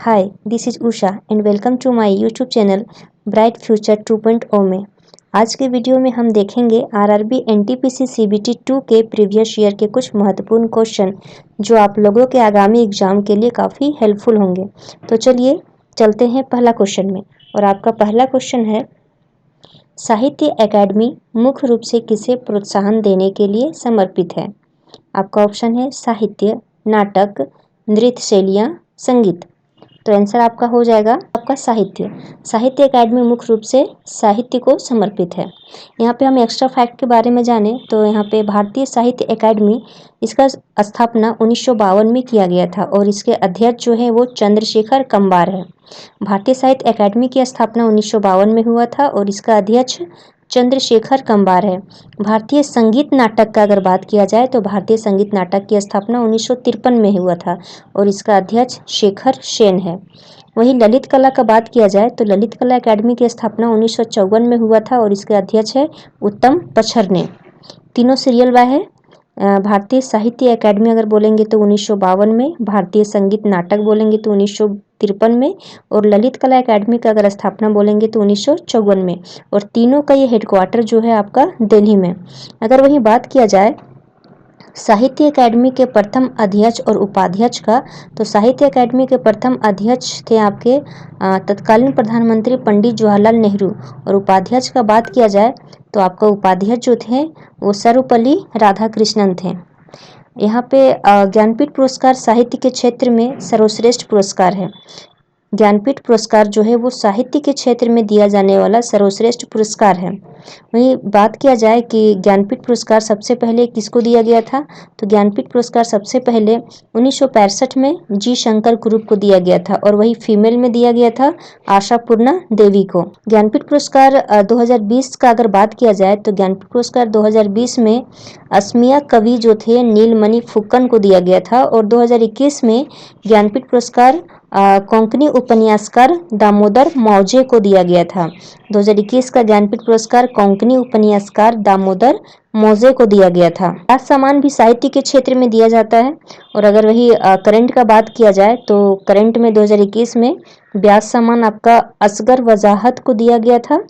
Hi, this is Usha and welcome to my YouTube channel Bright Future 2.0 में। आज के video में हम देखेंगे आरआरबी एनटीपीसी सीबीटी 2 के प्रीवियस ईयर के कुछ महत्वपूर्ण क्वेश्चन जो आप लोगों के आगामी एग्जाम के लिए काफ़ी हेल्पफुल होंगे। तो चलिए चलते हैं पहला क्वेश्चन में। और आपका पहला क्वेश्चन है, साहित्य अकादमी मुख्य रूप से किसे प्रोत्साहन देने के लिए समर्पित है? आपका ऑप्शन है साहित्य, नाटक, नृत्य शैलियाँ, संगीत। तो आंसर आपका हो जाएगा आपका साहित्य। साहित्य अकादमी मुख्य रूप से साहित्य को समर्पित है। यहाँ पे हम एक्स्ट्रा फैक्ट के बारे में जाने तो यहाँ पे भारतीय साहित्य अकादमी इसका स्थापना 1952 में किया गया था और इसके अध्यक्ष जो है वो चंद्रशेखर कंबार है। भारतीय साहित्य अकादमी की स्थापना 1952 में हुआ था और इसका अध्यक्ष चंद्रशेखर कंबार है। भारतीय संगीत नाटक का अगर बात किया जाए तो भारतीय संगीत नाटक की स्थापना 1953 में हुआ था और इसका अध्यक्ष शेखर सेन है। वहीं ललित कला का बात किया जाए तो ललित कला अकादमी की स्थापना 1954 में हुआ था और इसके अध्यक्ष है उत्तम पचहरने। तीनों सीरियल बाय है। भारतीय साहित्य अकादमी अगर बोलेंगे तो 1952 में, भारतीय संगीत नाटक बोलेंगे तो 1953 में और ललित कला अकादमी का अगर स्थापना बोलेंगे तो 1954 में। और तीनों का ये हेडक्वार्टर जो है आपका दिल्ली में। अगर वहीं बात किया जाए साहित्य अकादमी के प्रथम अध्यक्ष और उपाध्यक्ष का, तो साहित्य अकादमी के प्रथम अध्यक्ष थे आपके तत्कालीन प्रधानमंत्री पंडित जवाहरलाल नेहरू और उपाध्यक्ष का बात किया जाए तो आपका उपाध्यक्ष जो थे वो सर्वपल्ली राधाकृष्णन थे। यहाँ पे ज्ञानपीठ पुरस्कार साहित्य के क्षेत्र में सर्वश्रेष्ठ पुरस्कार है। ज्ञानपीठ पुरस्कार जो है वो साहित्य के क्षेत्र में दिया जाने वाला सर्वश्रेष्ठ पुरस्कार है। वहीं बात किया जाए कि ज्ञानपीठ पुरस्कार सबसे पहले किसको दिया गया था, तो ज्ञानपीठ पुरस्कार सबसे पहले 1965 में जी शंकर ग्रुप को दिया गया था और वही फीमेल में दिया गया था आशापूर्णा देवी को। ज्ञानपीठ पुरस्कार 2020 का अगर बात किया जाए तो ज्ञानपीठ पुरस्कार 2020 में असमिया कवि जो थे नीलमणि फुक्कन को दिया गया था और 2021 में ज्ञानपीठ पुरस्कार कोंकणी उपन्यासकार दामोदर मौजे को दिया गया था। 2021 का ज्ञानपीठ पुरस्कार कोंकणी उपन्यासकार दामोदर मौजे को दिया गया था। व्यास सम्मान भी साहित्य के क्षेत्र में दिया जाता है और अगर वही करंट का बात किया जाए तो करंट में 2021 में व्यास सम्मान आपका असगर वजाहत को दिया गया था।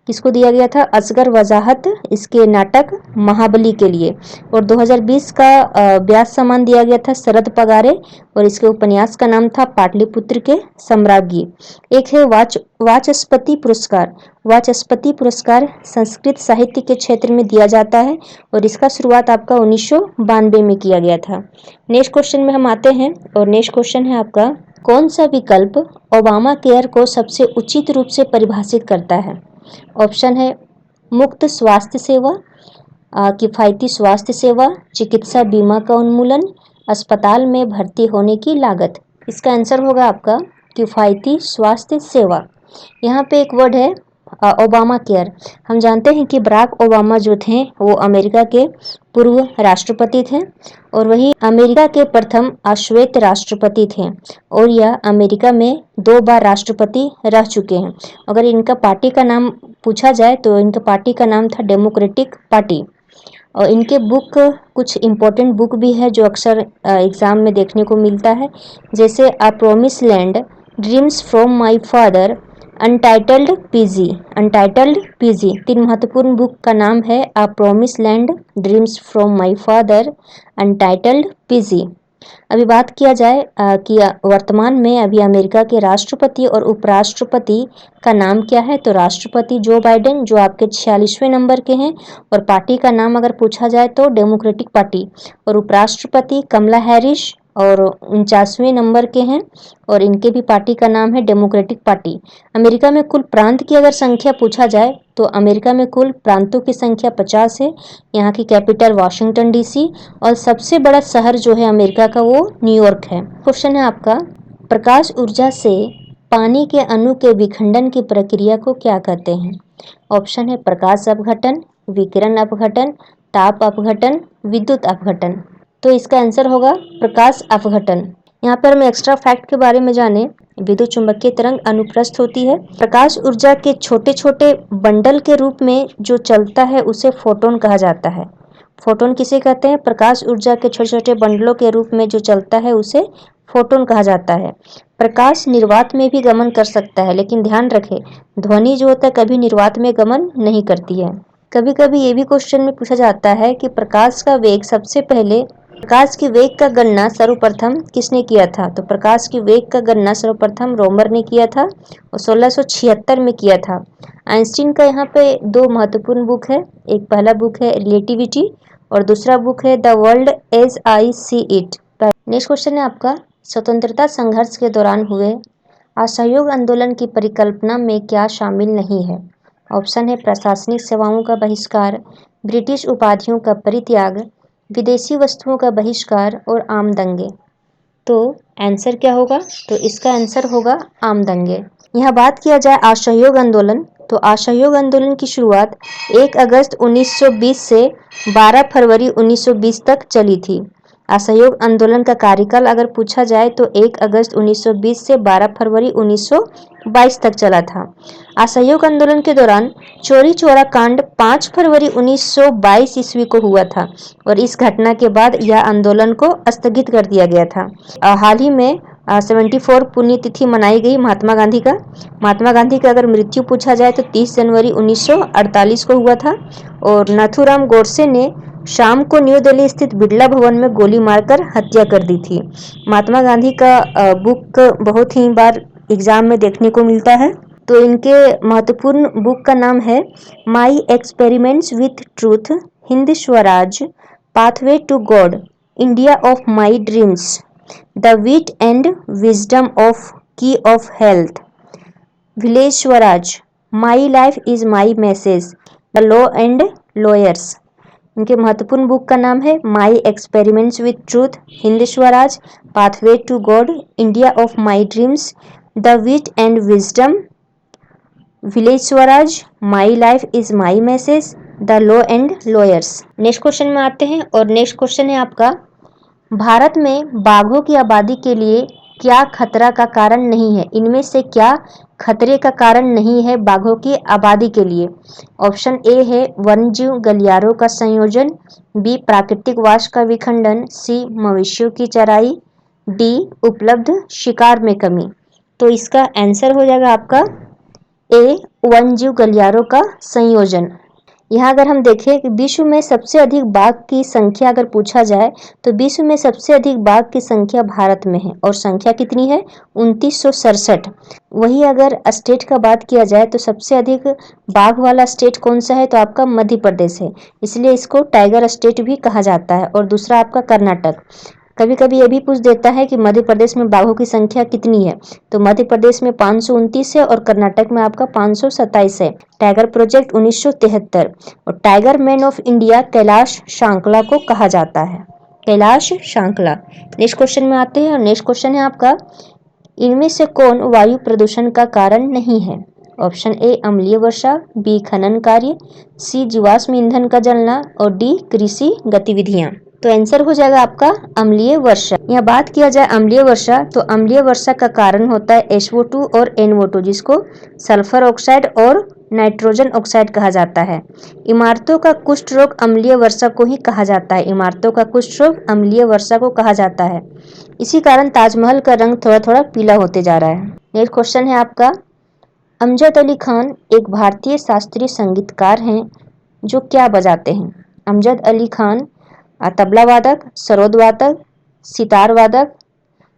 किसको दिया गया था? असगर वजाहत, इसके नाटक महाबली के लिए। और 2020 का व्यास सम्मान दिया गया था शरद पगारे और इसके उपन्यास का नाम था पाटलिपुत्र के सम्राज्ञी। एक है वाचस्पति पुरस्कार। वाचस्पति पुरस्कार संस्कृत साहित्य के क्षेत्र में दिया जाता है और इसका शुरुआत आपका 1992 में किया गया था। नेक्स्ट क्वेश्चन में हम आते हैं और नेक्स्ट क्वेश्चन है आपका, कौन सा विकल्प ओबामा केयर को सबसे उचित रूप से परिभाषित करता है? ऑप्शन है मुफ्त स्वास्थ्य सेवा, किफ़ायती स्वास्थ्य सेवा, चिकित्सा बीमा का उन्मूलन, अस्पताल में भर्ती होने की लागत। इसका आंसर होगा आपका किफ़ायती स्वास्थ्य सेवा। यहाँ पे एक वर्ड है ओबामा केयर। हम जानते हैं कि बराक ओबामा जो थे वो अमेरिका के पूर्व राष्ट्रपति थे और वही अमेरिका के प्रथम अश्वेत राष्ट्रपति थे और यह अमेरिका में 2 बार राष्ट्रपति रह चुके हैं। अगर इनका पार्टी का नाम पूछा जाए तो इनका पार्टी का नाम था डेमोक्रेटिक पार्टी। और इनके बुक कुछ इम्पोर्टेंट बुक भी है जो अक्सर एग्ज़ाम में देखने को मिलता है, जैसे a promise land, dreams from my father, untitled PG. Untitled PG 3 महत्वपूर्ण बुक का नाम है a promise land, dreams from my father, untitled PG. अभी बात किया जाए कि वर्तमान में अभी अमेरिका के राष्ट्रपति और उपराष्ट्रपति का नाम क्या है, तो राष्ट्रपति जो बाइडेन जो आपके 46वें नंबर के हैं और पार्टी का नाम अगर पूछा जाए तो डेमोक्रेटिक पार्टी, और उपराष्ट्रपति कमला हैरिस और 49वें नंबर के हैं और इनके भी पार्टी का नाम है डेमोक्रेटिक पार्टी। अमेरिका में कुल प्रांत की अगर संख्या पूछा जाए तो अमेरिका में कुल प्रांतों की संख्या 50 है। यहाँ की कैपिटल वाशिंगटन डीसी और सबसे बड़ा शहर जो है अमेरिका का वो न्यूयॉर्क है। क्वेश्चन है आपका, प्रकाश ऊर्जा से पानी के अणु के विखंडन की प्रक्रिया को क्या कहते हैं? ऑप्शन है प्रकाश अपघटन, विकिरण अपघटन, ताप अपघटन, विद्युत अपघटन। तो इसका आंसर होगा प्रकाश अपघटन। यहाँ पर हम एक्स्ट्रा फैक्ट के बारे में जाने, विद्युत चुंबकीय तरंग अनुप्रस्थ होती है। प्रकाश ऊर्जा के छोटे छोटे बंडल के रूप में जो चलता है उसे फोटोन कहा जाता है। फोटोन किसे कहते हैं? प्रकाश ऊर्जा के छोटे छोटे बंडलों के रूप में जो चलता है उसे फोटोन कहा जाता है। प्रकाश निर्वात में भी गमन कर सकता है, लेकिन ध्यान रखें ध्वनि जो होता है कभी निर्वात में गमन नहीं करती है। कभी कभी ये भी क्वेश्चन में पूछा जाता है कि प्रकाश का वेग सबसे पहले प्रकाश के वेग का गणना सर्वप्रथम किसने किया था? तो प्रकाश के वेग का गणना सर्वप्रथम रोमर ने किया था और 1676 में किया था। आइंस्टीन का यहाँ पे दो महत्वपूर्ण बुक है, एक पहला बुक है रिलेटिविटी और दूसरा बुक है the world as I see it. Next question है आपका, स्वतंत्रता संघर्ष के दौरान हुए असहयोग आंदोलन की परिकल्पना में क्या शामिल नहीं है? ऑप्शन है प्रशासनिक सेवाओं का बहिष्कार, ब्रिटिश उपाधियों का परित्याग, विदेशी वस्तुओं का बहिष्कार और आम दंगे। तो आंसर क्या होगा? तो इसका आंसर होगा आम दंगे। यहाँ बात किया जाए असहयोग आंदोलन, तो असहयोग आंदोलन की शुरुआत 1 अगस्त 1920 से 12 फरवरी 1920 तक चली थी। असहयोग आंदोलन का कार्यकाल अगर पूछा जाए तो 1 अगस्त 1920 से 12 फरवरी 1922 तक चला था। असहयोग आंदोलन के दौरान चौरी चौरा कांड 5 फरवरी 1922 ईस्वी को हुआ था और इस घटना के बाद यह आंदोलन को स्थगित कर दिया गया था। हाल ही में 74 पुण्यतिथि मनाई गई महात्मा गांधी का। महात्मा गांधी का अगर मृत्यु पूछा जाए तो 30 जनवरी 1948 को हुआ था और नाथूराम गोडसे ने शाम को न्यू दिल्ली स्थित बिरला भवन में गोली मारकर हत्या कर दी थी। महात्मा गांधी का बुक बहुत ही बार एग्जाम में देखने को मिलता है, तो इनके महत्वपूर्ण बुक का नाम है my experiments with truth, Hind Swaraj, pathway to God, India of my dreams, the wit and wisdom of key of health, village Swaraj, my life is my message, the law and lawyers. इनके महत्वपूर्ण बुक का नाम है my experiments with truth, Hind Swaraj, pathway to God, India of my dreams, the wit and wisdom, village Swaraj, my life is my message, the law and lawyers. Next question में आते हैं और next question है आपका, भारत में बाघों की आबादी के लिए क्या खतरा का कारण नहीं है? इनमें से क्या खतरे का कारण नहीं है बाघों की आबादी के लिए? ऑप्शन ए है वन्यजीव गलियारों का संयोजन, बी प्राकृतिक वास का विखंडन, सी मवेशियों की चराई, डी उपलब्ध शिकार में कमी। तो इसका आंसर हो जाएगा आपका ए वन्यजीव गलियारों का संयोजन। यहाँ अगर हम देखें कि विश्व में सबसे अधिक बाघ की संख्या अगर पूछा जाए तो विश्व में सबसे अधिक बाघ की संख्या भारत में है और संख्या कितनी है? 2967। वही अगर स्टेट का बात किया जाए तो सबसे अधिक बाघ वाला स्टेट कौन सा है? तो आपका मध्य प्रदेश है, इसलिए इसको टाइगर स्टेट भी कहा जाता है। और दूसरा आपका कर्नाटक। कभी कभी ये भी पूछ देता है कि मध्य प्रदेश में बाघों की संख्या कितनी है, तो मध्य प्रदेश में 529 है और कर्नाटक में आपका 527 है। टाइगर प्रोजेक्ट 1973 और tiger man of India Kailash Sankhala को कहा जाता है, कैलाश शांकला। नेक्स्ट क्वेश्चन में आते हैं और नेक्स्ट क्वेश्चन है आपका, इनमें से कौन वायु प्रदूषण का कारण नहीं है? ऑप्शन ए अम्लीय वर्षा, बी खनन कार्य, सी जीवाश्म ईंधन का जलना और डी कृषि गतिविधियां। तो आंसर हो जाएगा आपका अम्लीय वर्षा। यहाँ बात किया जाए अम्लीय वर्षा, तो अम्लीय वर्षा का कारण होता है SO2 और NO2, जिसको सल्फर ऑक्साइड और नाइट्रोजन ऑक्साइड कहा जाता है। इमारतों का कुष्ठ रोग अम्लीय वर्षा को ही कहा जाता है, इमारतों का कुष्ठ रोग अम्लीय वर्षा को कहा जाता है। इसी कारण ताजमहल का रंग थोड़ा थोड़ा पीला होते जा रहा है। नेक्स्ट क्वेश्चन है आपका, अमजद अली खान एक भारतीय शास्त्रीय संगीतकार हैं जो क्या बजाते हैं? अमजद अली खान तबला वादक, सरोद वादक, सितार वादक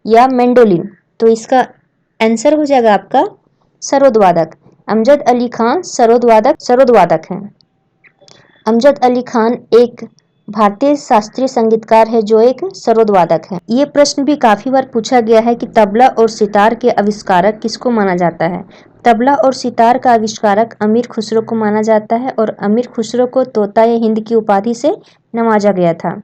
या मैंडोलिन। तो इसका आंसर हो जाएगा आपका सरोद वादक। अमजद अली खान सरोद वादक हैं। अमजद अली खान एक भारतीय शास्त्रीय संगीतकार है जो एक सरोद वादक है। ये प्रश्न भी काफी बार पूछा गया है कि तबला और सितार के आविष्कारक किसको माना जाता है? तबला और सितार का आविष्कारक अमीर खुसरो को माना जाता है और अमीर खुसरो को तोता-ए-हिंद की उपाधि से नवाजा गया था।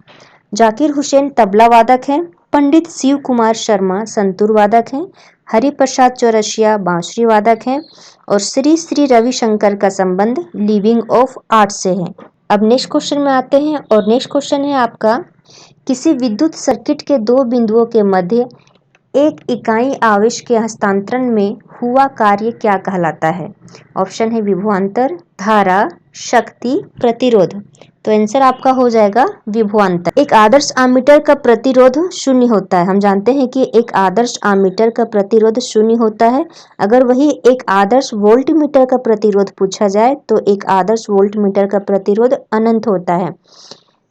जाकिर हुसैन तबला वादक हैं, पंडित शिव कुमार शर्मा संतूर वादक हैं, हरिप्रसाद चौरसिया बांसुरी वादक हैं और श्री श्री रविशंकर का संबंध लिविंग ऑफ आर्ट से है। अब नेक्स्ट क्वेश्चन में आते हैं और नेक्स्ट क्वेश्चन है आपका, किसी विद्युत सर्किट के दो बिंदुओं के मध्य एक इकाई आवेश के हस्तांतरण में हुआ कार्य क्या कहलाता है? ऑप्शन है विभवांतर, धारा, शक्ति, प्रतिरोध। तो आंसर आपका हो जाएगा विभवांतर। एक आदर्श आमीटर का प्रतिरोध शून्य होता है। हम जानते हैं कि एक आदर्श आमीटर का प्रतिरोध शून्य होता है। अगर वही एक आदर्श वोल्टमीटर का प्रतिरोध पूछा जाए तो एक आदर्श वोल्टमीटर का प्रतिरोध अनंत होता है।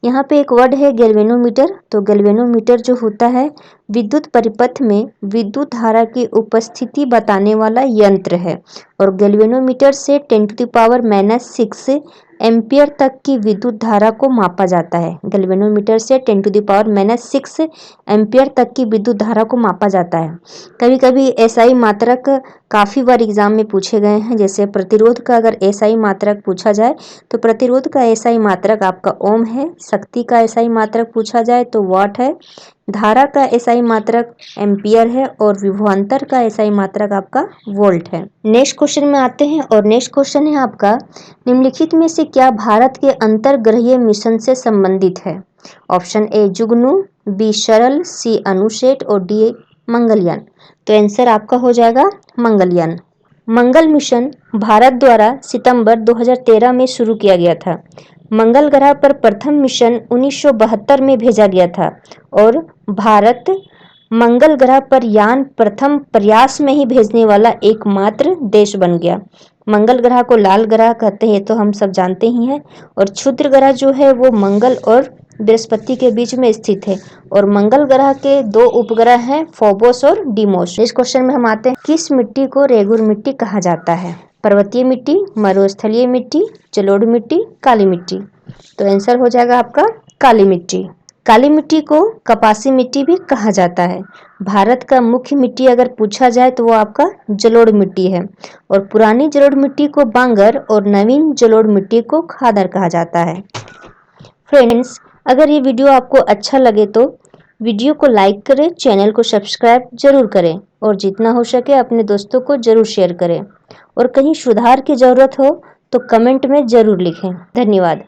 यहाँ पे एक वर्ड है गैल्वेनोमीटर। तो गैल्वेनोमीटर जो होता है विद्युत परिपथ में विद्युत धारा की उपस्थिति बताने वाला यंत्र है और गैल्वेनोमीटर से 10⁻⁻6 एम्पियर तक की विद्युत धारा को मापा जाता है। गैल्वेनोमीटर से 10⁻⁻6 एम्पियर तक की विद्युत धारा को मापा जाता है। कभी कभी एसआई मात्रक काफ़ी बार एग्जाम में पूछे गए हैं। जैसे प्रतिरोध का अगर एसआई मात्रक पूछा जाए तो प्रतिरोध का एसआई मात्रक आपका ओम है। शक्ति का एसआई मात्रक पूछा जाए तो वाट है। धारा का एसआई मात्रक एम्पियर है और विभवांतर का एसआई मात्रक आपका वोल्ट है। नेक्स्ट क्वेश्चन में आते हैं और नेक्स्ट क्वेश्चन है आपका, निम्नलिखित में से क्या भारत के अंतरग्रहीय मिशन से संबंधित है? ऑप्शन ए जुगनू, बी सरल, सी अनुसेट और डी मंगलयान। तो आंसर आपका हो जाएगा मंगलयान। मंगल मिशन भारत द्वारा सितंबर 2013 में शुरू किया गया था। मंगल ग्रह पर प्रथम मिशन 1972 में भेजा गया था और भारत मंगल ग्रह पर यान प्रथम प्रयास में ही भेजने वाला एकमात्र देश बन गया। मंगल ग्रह को लाल ग्रह कहते हैं तो हम सब जानते ही हैं और क्षुद्र ग्रह जो है वो मंगल और बृहस्पति के बीच में स्थित है और मंगल ग्रह के दो उपग्रह हैं फोबोस और डीमोस। इस क्वेश्चन में हम आते हैं, किस मिट्टी को रेगुर मिट्टी कहा जाता है? पर्वतीय मिट्टी, मरुस्थलीय मिट्टी, जलोढ़ मिट्टी, काली मिट्टी। तो आंसर हो जाएगा आपका काली मिट्टी। काली मिट्टी को कपासी मिट्टी भी कहा जाता है। भारत का मुख्य मिट्टी अगर पूछा जाए तो वो आपका जलोढ़ मिट्टी है और पुरानी जलोढ़ मिट्टी को बांगर और नवीन जलोढ़ मिट्टी को खादर कहा जाता है। फ्रेंड्स, अगर ये वीडियो आपको अच्छा लगे तो वीडियो को लाइक करें, चैनल को सब्सक्राइब जरूर करें और जितना हो सके अपने दोस्तों को जरूर शेयर करें और कहीं सुधार की ज़रूरत हो तो कमेंट में ज़रूर लिखें। धन्यवाद।